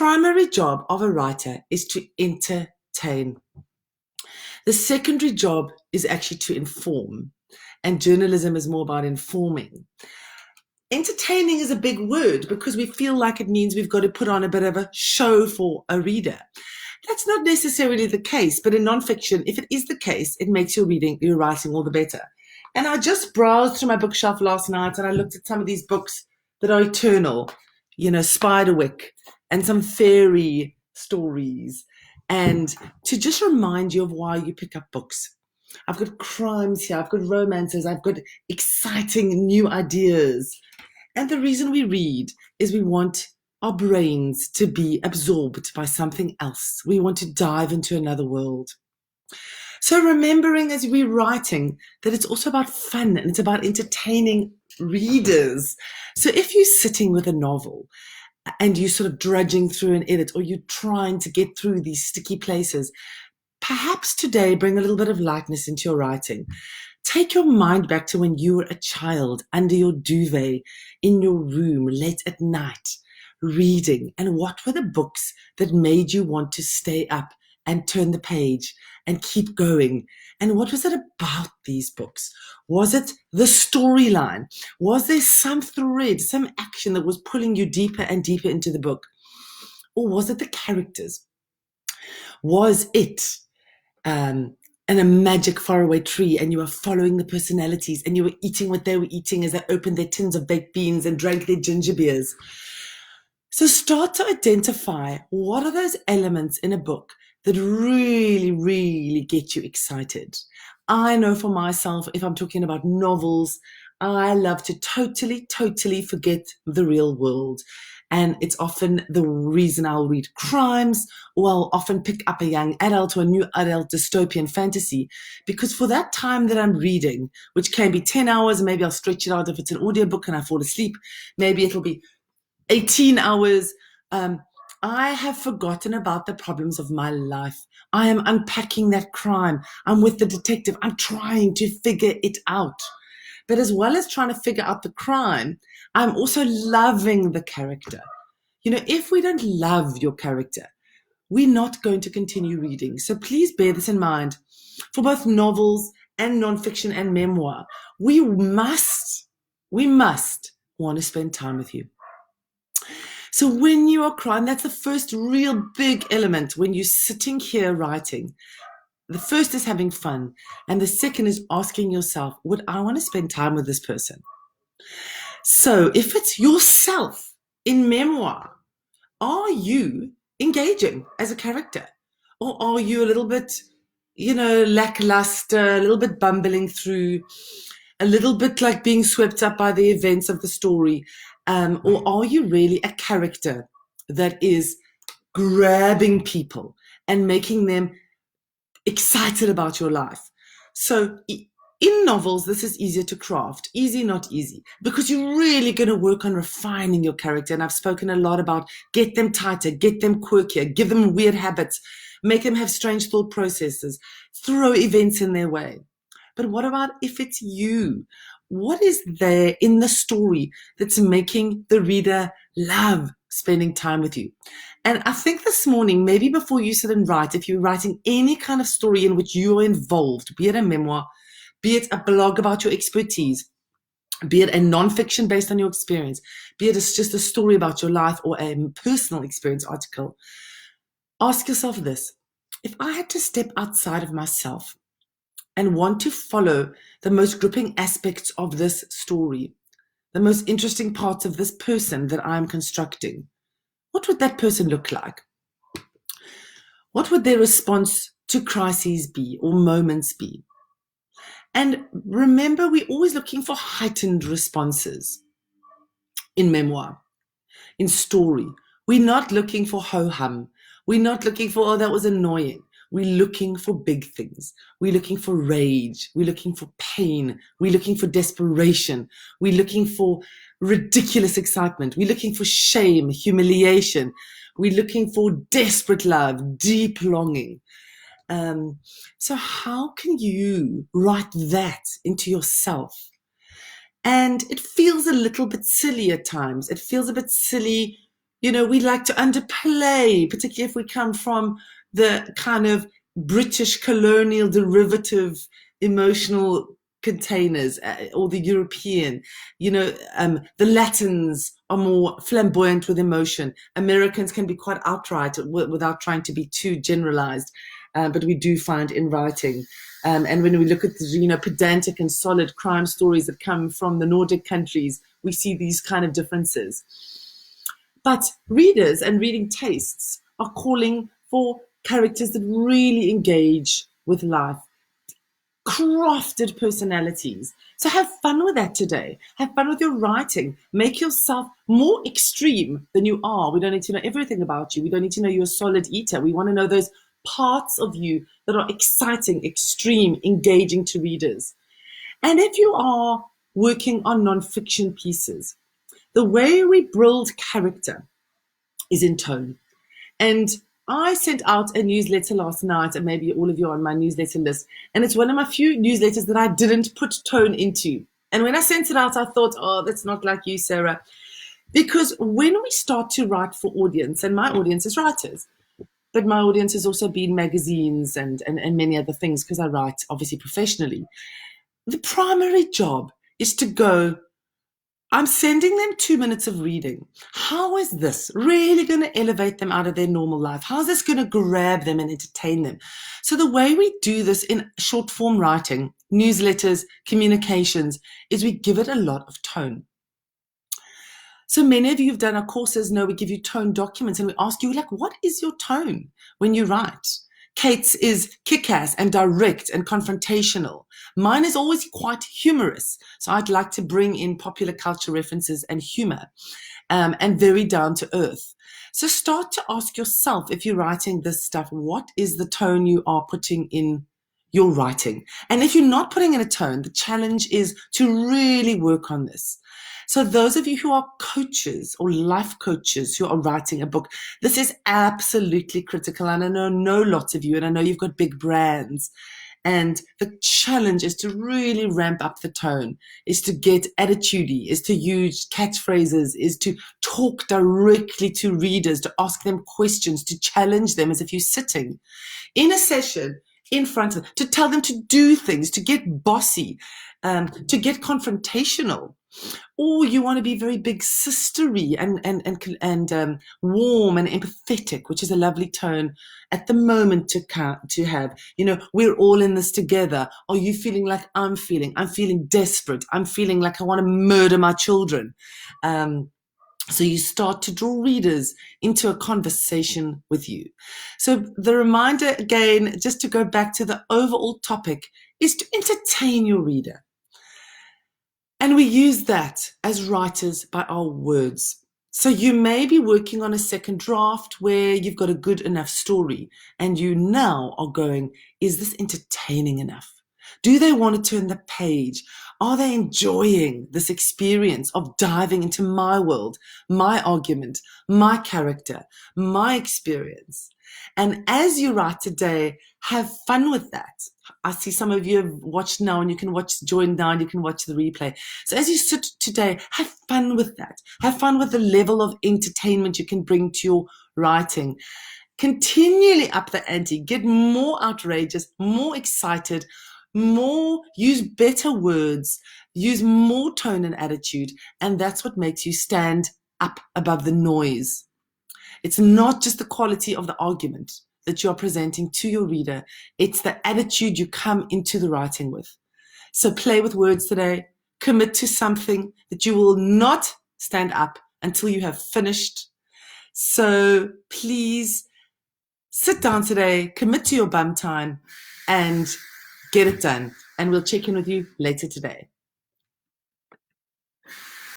primary job of a writer is to entertain. The secondary job is actually to inform, and journalism is more about informing. Entertaining is a big word because we feel like it means we've got to put on a bit of a show for a reader. That's not necessarily the case, but in nonfiction, if it is the case, it makes your writing all the better. And I just browsed through my bookshelf last night and I looked at some of these books that are eternal, Spiderwick and some fairy stories, and to just remind you of why you pick up books. I've got crimes here, I've got romances, I've got exciting new ideas. And the reason we read is we want our brains to be absorbed by something else. We want to dive into another world. So remembering as we're writing that it's also about fun and it's about entertaining readers. So if you're sitting with a novel and you're sort of drudging through an edit, or you're trying to get through these sticky places, perhaps today bring a little bit of lightness into your writing. Take your mind back to when you were a child under your duvet in your room late at night reading, and what were the books that made you want to stay up and turn the page and keep going? And what was it about these books? Was it the storyline? Was there some thread, some action that was pulling you deeper and deeper into the book? Or was it the characters? Was it in a magic faraway tree and you were following the personalities and you were eating what they were eating as they opened their tins of baked beans and drank their ginger beers? So start to identify what are those elements in a book that really, really get you excited. I know for myself, if I'm talking about novels, I love to totally forget the real world. And it's often the reason I'll read crimes, or I'll often pick up a young adult or a new adult dystopian fantasy, because for that time that I'm reading, which can be 10 hours, maybe I'll stretch it out if it's an audiobook and I fall asleep, maybe it'll be 18 hours, I have forgotten about the problems of my life. I am unpacking that crime. I'm with the detective. I'm trying to figure it out. But as well as trying to figure out the crime, I'm also loving the character. If we don't love your character, we're not going to continue reading. So please bear this in mind. For both novels and nonfiction and memoir, we must want to spend time with you. So when you are crying, that's the first real big element when you're sitting here writing. The first is having fun. And the second is asking yourself, would I want to spend time with this person? So if it's yourself in memoir, are you engaging as a character? Or are you a little bit, lackluster, a little bit bumbling through, a little bit like being swept up by the events of the story? Or are you really a character that is grabbing people and making them excited about your life? So in novels, this is easier to craft. Easy, not easy, because you're really going to work on refining your character. And I've spoken a lot about get them tighter, get them quirkier, give them weird habits, make them have strange thought processes, throw events in their way. But what about if it's you? What is there in the story that's making the reader love spending time with you? And I think this morning, maybe before you sit and write, if you're writing any kind of story in which you are involved, be it a memoir, be it a blog about your expertise, be it a nonfiction based on your experience, be it just a story about your life or a personal experience article, ask yourself this. If I had to step outside of myself and want to follow the most gripping aspects of this story, the most interesting parts of this person that I'm constructing, what would that person look like? What would their response to crises be or moments be? And remember, we're always looking for heightened responses in memoir, in story. We're not looking for ho-hum. We're not looking for, oh, that was annoying. We're looking for big things. We're looking for rage. We're looking for pain. We're looking for desperation. We're looking for ridiculous excitement. We're looking for shame, humiliation. We're looking for desperate love, deep longing. So how can you write that into yourself? And it feels a little bit silly at times. It feels a bit silly We like to underplay, particularly if we come from the kind of British colonial derivative emotional containers, or the European. The Latins are more flamboyant with emotion. Americans can be quite outright without trying to be too generalized, but we do find in writing. And when we look at the pedantic and solid crime stories that come from the Nordic countries, we see these kind of differences. But readers and reading tastes are calling for characters that really engage with life, crafted personalities. So have fun with that today. Have fun with your writing. Make yourself more extreme than you are. We don't need to know everything about you. We don't need to know you're a solid eater. We want to know those parts of you that are exciting, extreme, engaging to readers. And if you are working on nonfiction pieces, the way we build character is in tone. And I sent out a newsletter last night, and maybe all of you are on my newsletter list. And it's one of my few newsletters that I didn't put tone into. And when I sent it out, I thought, oh, that's not like you, Sarah. Because when we start to write for audience, and my audience is writers, but my audience has also been magazines and many other things, because I write obviously professionally. The primary job is to go, I'm sending them 2 minutes of reading. How is this really going to elevate them out of their normal life? How is this going to grab them and entertain them? So the way we do this in short form writing, newsletters, communications, is we give it a lot of tone. So many of you who've done our courses know we give you tone documents, and we ask you, what is your tone when you write? Kate's is kick-ass and direct and confrontational. Mine is always quite humorous. So I'd like to bring in popular culture references and humor, and very down to earth. So start to ask yourself, if you're writing this stuff, what is the tone you are putting in your writing? And if you're not putting in a tone, the challenge is to really work on this. So those of you who are coaches or life coaches who are writing a book, this is absolutely critical. And I know lots of you, and I know you've got big brands. And the challenge is to really ramp up the tone, is to get attitudey, is to use catchphrases, is to talk directly to readers, to ask them questions, to challenge them as if you're sitting in a session in front of them, to tell them to do things, to get bossy, to get confrontational. Or you want to be very big sistery and warm and empathetic, which is a lovely tone at the moment to have. We're all in this together. Are you feeling like I'm feeling? I'm feeling desperate. I'm feeling like I want to murder my children. So you start to draw readers into a conversation with you. So the reminder, again, just to go back to the overall topic, is to entertain your reader. And we use that as writers by our words. So you may be working on a second draft where you've got a good enough story, and you now are going, is this entertaining enough? Do they want to turn the page? Are they enjoying this experience of diving into my world, my argument, my character, my experience? And as you write today, have fun with that. I see some of you have watched now, and you can join now, and you can watch the replay. So as you sit today, have fun with that. Have fun with the level of entertainment you can bring to your writing. Continually up the ante, get more outrageous, more excited, use better words, use more tone and attitude, and that's what makes you stand up above the noise. It's not just the quality of the argument that you're presenting to your reader, it's the attitude you come into the writing with. So play with words today, commit to something that you will not stand up until you have finished. So please sit down today, commit to your bum time, and get it done. And we'll check in with you later today.